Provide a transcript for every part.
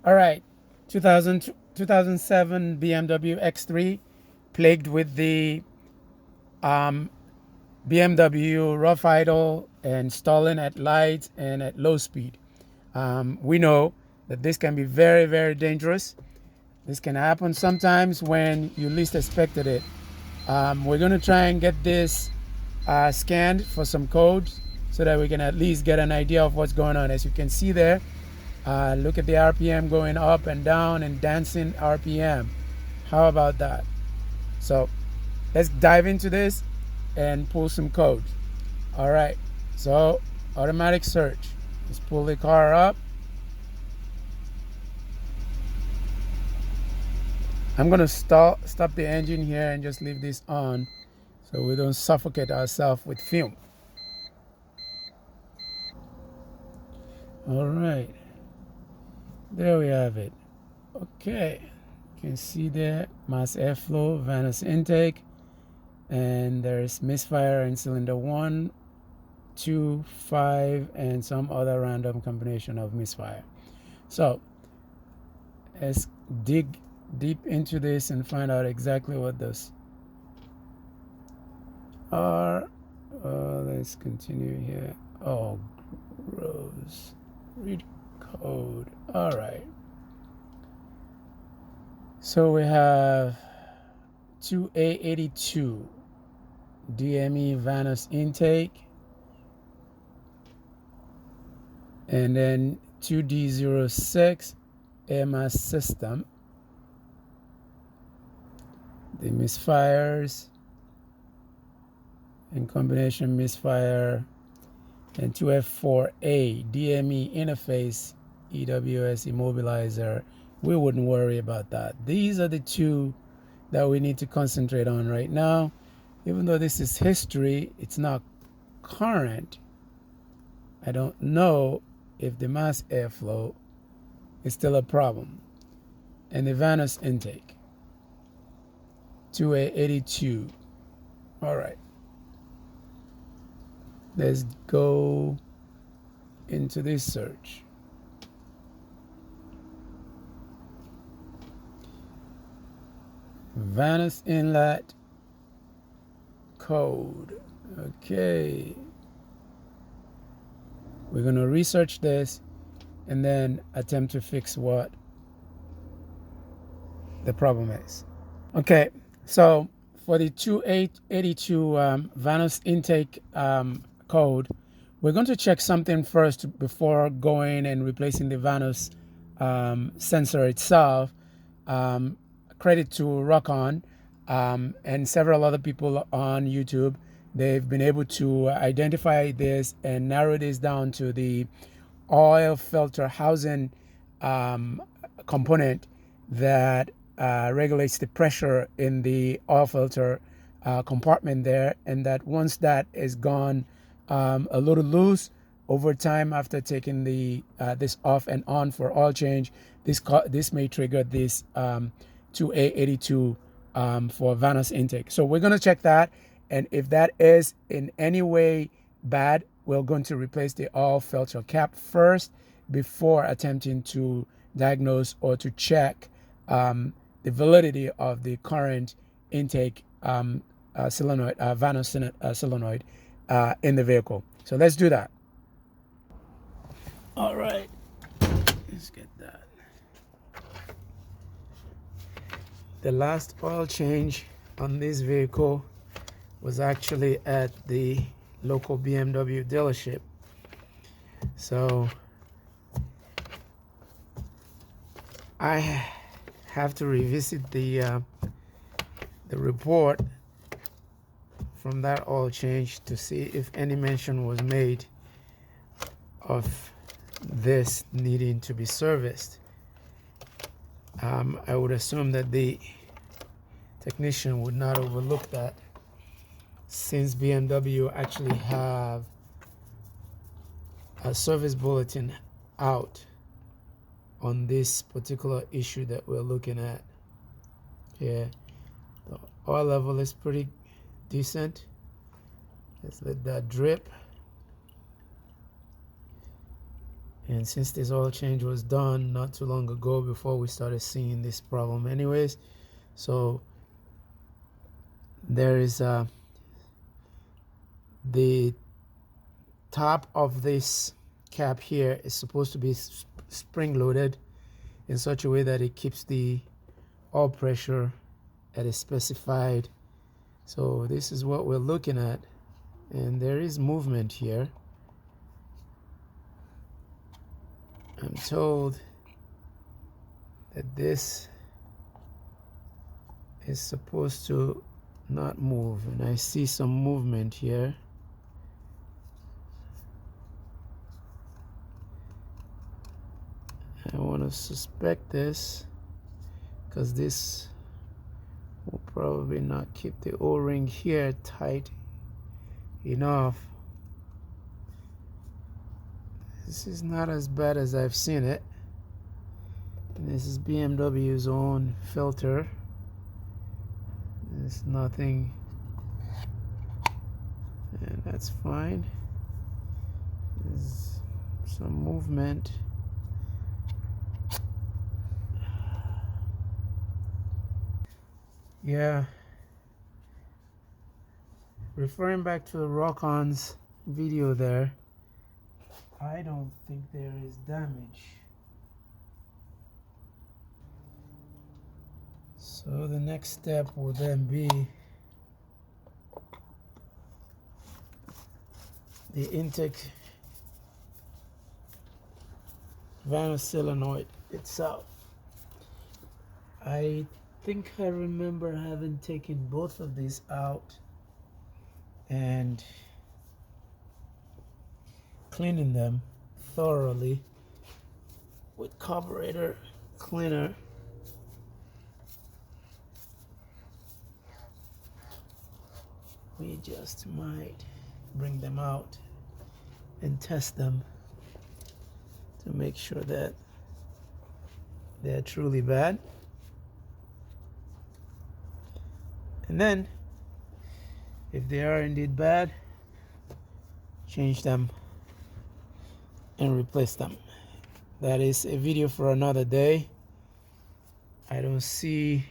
All right, 2007 BMW X3, plagued with the BMW rough idle and stalling at lights and at low speed. We know that this can be very, very dangerous. This can happen sometimes when you least expected it. We're going to try and get this scanned for some codes so that we can at least get an idea of what's going on. As you can see there, look at the RPM going up and down and dancing RPM. How about that? So let's dive into this and pull some codes. All right, so automatic search. Let's pull the car up. I'm gonna stop the engine here and just leave this on so we don't suffocate ourselves with fume. All right, there we have it. Okay, you can see there mass airflow, Vanos intake, and there's misfire in cylinder 1, 2, 5, and some other random combination of misfire. So let's dig deep into this and find out exactly what those are. Let's continue here. Oh, gross. Read code. All right. So we have 2A82 DME Vanos intake, and then 2D06 AMS system. The misfires and combination misfire, and 2F4A DME interface EWS immobilizer. We wouldn't worry about that. These are the two that we need to concentrate on right now. Even though this is history, it's not current. I don't know if the mass airflow is still a problem. And the Vanos intake, 2A82. All right. Let's go into this search. Vanos inlet code. Okay. We're going to research this and then attempt to fix what the problem is. Okay, so for the 2A82 Vanos intake code, we're going to check something first before going and replacing the Vanos sensor itself. Credit to Rockon and several other people on YouTube. They've been able to identify this and narrow this down to the oil filter housing component that regulates the pressure in the oil filter compartment there, and that once that is gone a little loose over time after taking the this off and on for oil change, this may trigger this 2A82 for Vanos intake. So we're going to check that, and if that is in any way bad, we're going to replace the oil filter cap first before attempting to diagnose or to check the validity of the current intake solenoid, Vanos solenoid in the vehicle. So let's do that. All right, let's get that. The last oil change on this vehicle was actually at the local BMW dealership. So I have to revisit the report from that oil change to see if any mention was made of this needing to be serviced. I would assume that the technician would not overlook that, since BMW actually have a service bulletin out on this particular issue that we're looking at here. The oil level is pretty decent. Let's let that drip. And since this oil change was done not too long ago, before we started seeing this problem anyways, so there is the top of this cap here is supposed to be spring loaded in such a way that it keeps the oil pressure at a specified. So this is what we're looking at, and there is movement here. I'm told that this is supposed to not move, and I see some movement here. I want to suspect this because this will probably not keep the O-ring here tight enough. This is not as bad as I've seen it. And this is BMW's own filter. There's nothing, and that's fine. There's some movement. Yeah, referring back to the Rock-On's video there, I don't think there is damage. So the next step will then be the intake Vanos solenoid itself. I think I remember having taken both of these out and cleaning them thoroughly with carburetor cleaner. We just might bring them out and test them to make sure that they're truly bad. And then, if they are indeed bad, change them and replace them. That is a video for another day. I don't see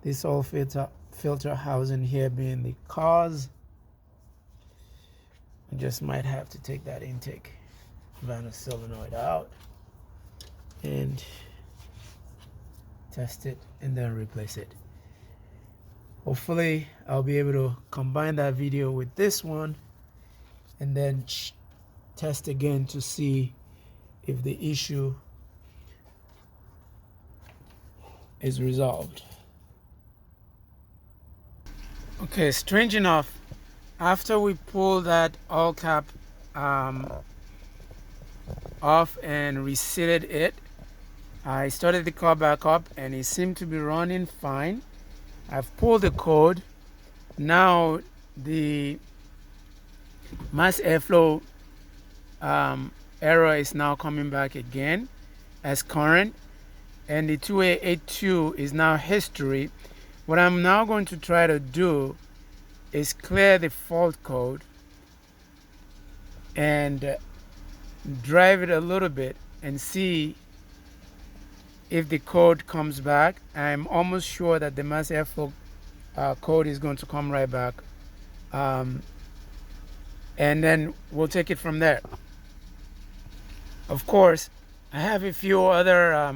this oil filter housing here being the cause. I just might have to take that intake Vanos solenoid out and test it and then replace it. Hopefully I'll be able to combine that video with this one and then test again to see if the issue is resolved. Okay, strange enough, after we pull that oil cap off and reseated it, I started the car back up and it seemed to be running fine. I've pulled the code. Now the mass airflow error is now coming back again as current, and the 2A82 is now history. What I'm now going to try to do is clear the fault code and drive it a little bit and see if the code comes back. I'm almost sure that the mass airflow code is going to come right back, and then we'll take it from there. Of course, I have a few other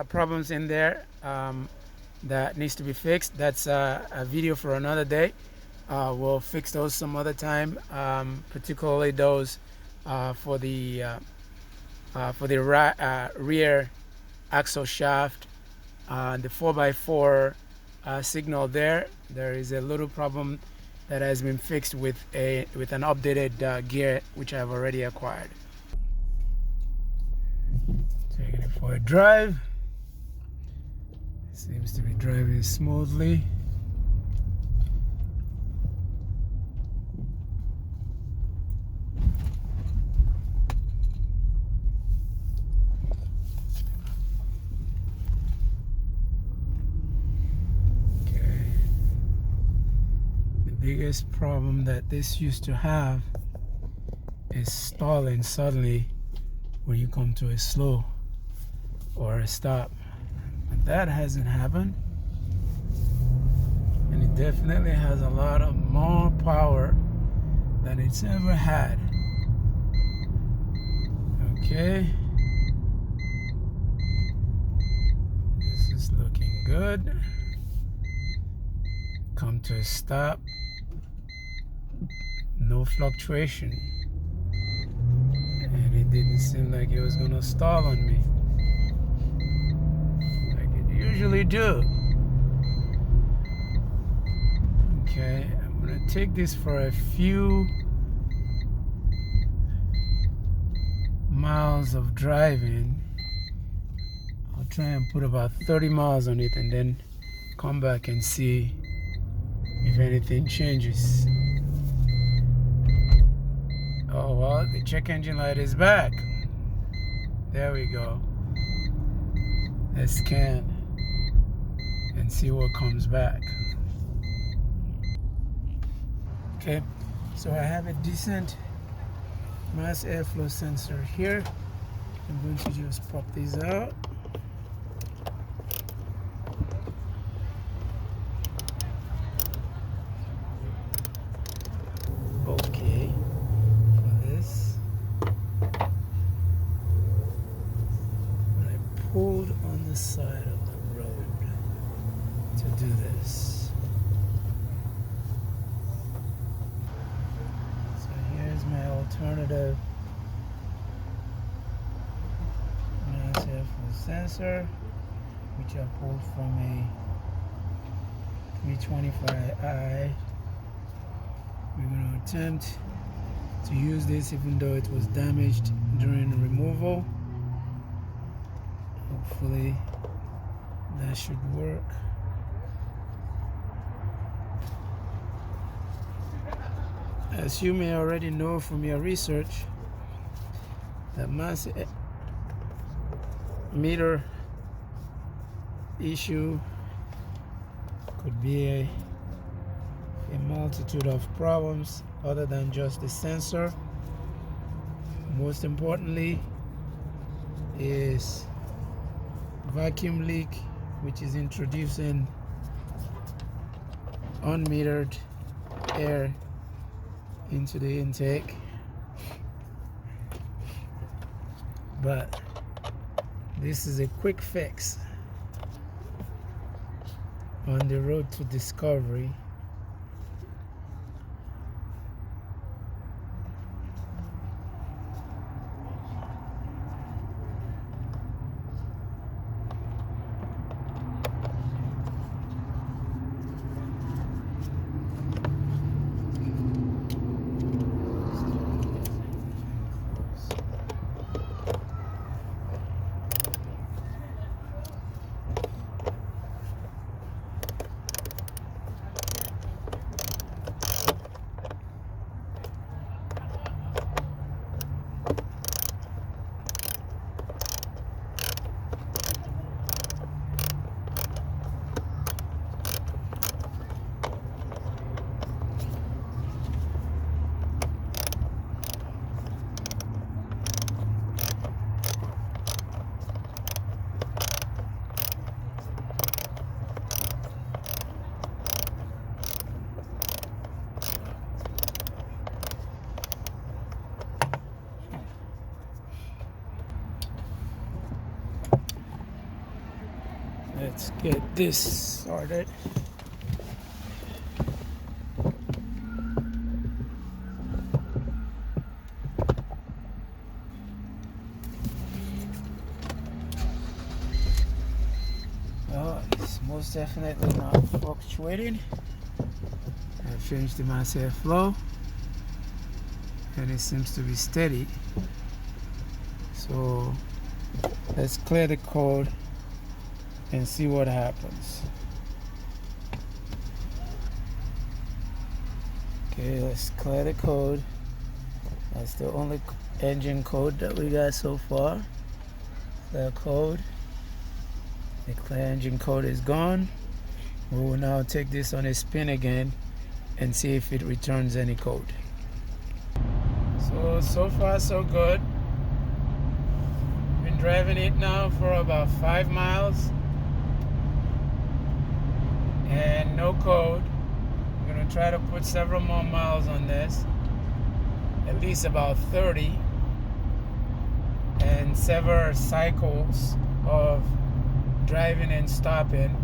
problems in there that needs to be fixed. That's a video for another day. We'll fix those some other time, particularly those for the rear axle shaft, the 4x4 signal there. There is a little problem that has been fixed with an updated gear which I've already acquired. Taking it for a drive. Seems to be driving smoothly. Biggest problem that this used to have is stalling suddenly where you come to a slow or a stop. But that hasn't happened, and it definitely has a lot of more power than it's ever had. Okay, this is looking good. Come to a stop, no fluctuation, and it didn't seem like it was gonna stall on me like it usually do. Okay, I'm gonna take this for a few miles of driving. I'll try and put about 30 miles on it and then come back and see if anything changes. Oh well, the check engine light is back. There we go. Let's scan and see what comes back. Okay, so I have a decent mass airflow sensor here. I'm going to just pop these out. Okay, for this, I pulled on the side of the road to do this. So here's my alternative mass airflow sensor, which I pulled from a 325i. We're going to attempt to use this even though it was damaged during removal. Hopefully that should work. As you may already know from your research, the mass meter issue could be a multitude of problems other than just the sensor. Most importantly is vacuum leak, which is introducing unmetered air into the intake. But this is a quick fix on the road to discovery. Let's get this started. Well, it's most definitely not fluctuating. I've changed the mass airflow and it seems to be steady. So let's clear the code and see what happens. Okay, let's clear the code. That's the only engine code that we got so far. Clear code. The clear engine code is gone. We will now take this on a spin again and see if it returns any code. So far so good. driving it now for about 5 miles and no code. I'm going to try to put several more miles on this, at least about 30, and several cycles of driving and stopping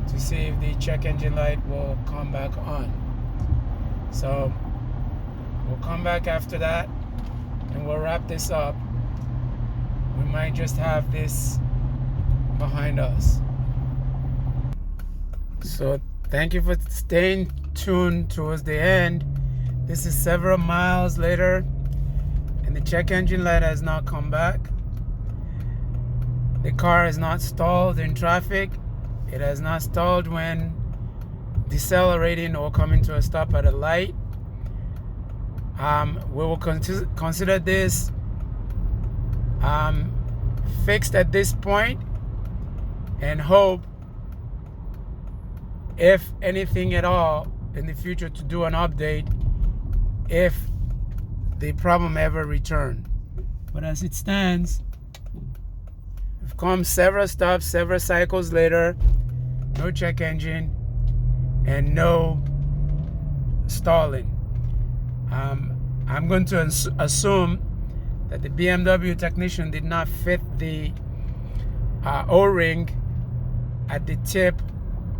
to see if the check engine light will come back on. So we'll come back after that and we'll wrap this up. We might just have this behind us. So thank you for staying tuned towards the end. This is several miles later and the check engine light has not come back. The car is not stalled in traffic. It has not stalled when decelerating or coming to a stop at a light. We will consider this fixed at this point and hope, if anything at all in the future, to do an update if the problem ever returns. But as it stands, we've come several stops, several cycles later, no check engine and no stalling. I'm going to assume that the BMW technician did not fit the O-ring at the tip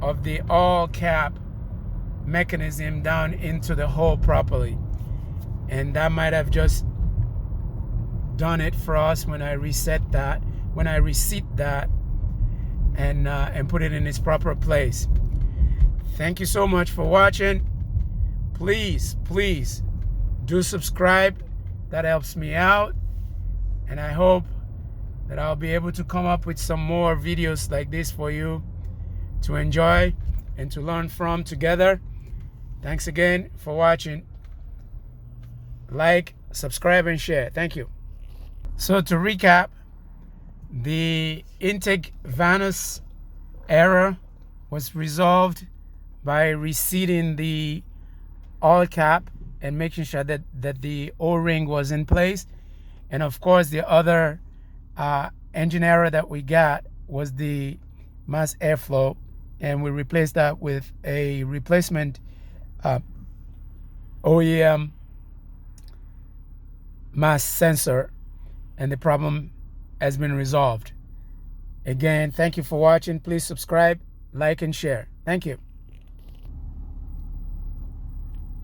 of the all cap mechanism down into the hole properly, and that might have just done it for us when I reseat that and put it in its proper place. Thank you so much for watching. Please do subscribe. That helps me out, and I hope that I'll be able to come up with some more videos like this for you to enjoy and to learn from together. Thanks again for watching. Like, subscribe, and share. Thank you. So to recap, the intake Vanos error was resolved by reseating the all cap and making sure that the O-ring was in place. And of course, the other engine error that we got was the mass airflow, and we replaced that with a replacement OEM mass sensor, and the problem has been resolved. Again, thank you for watching. Please subscribe, like, and share. Thank you.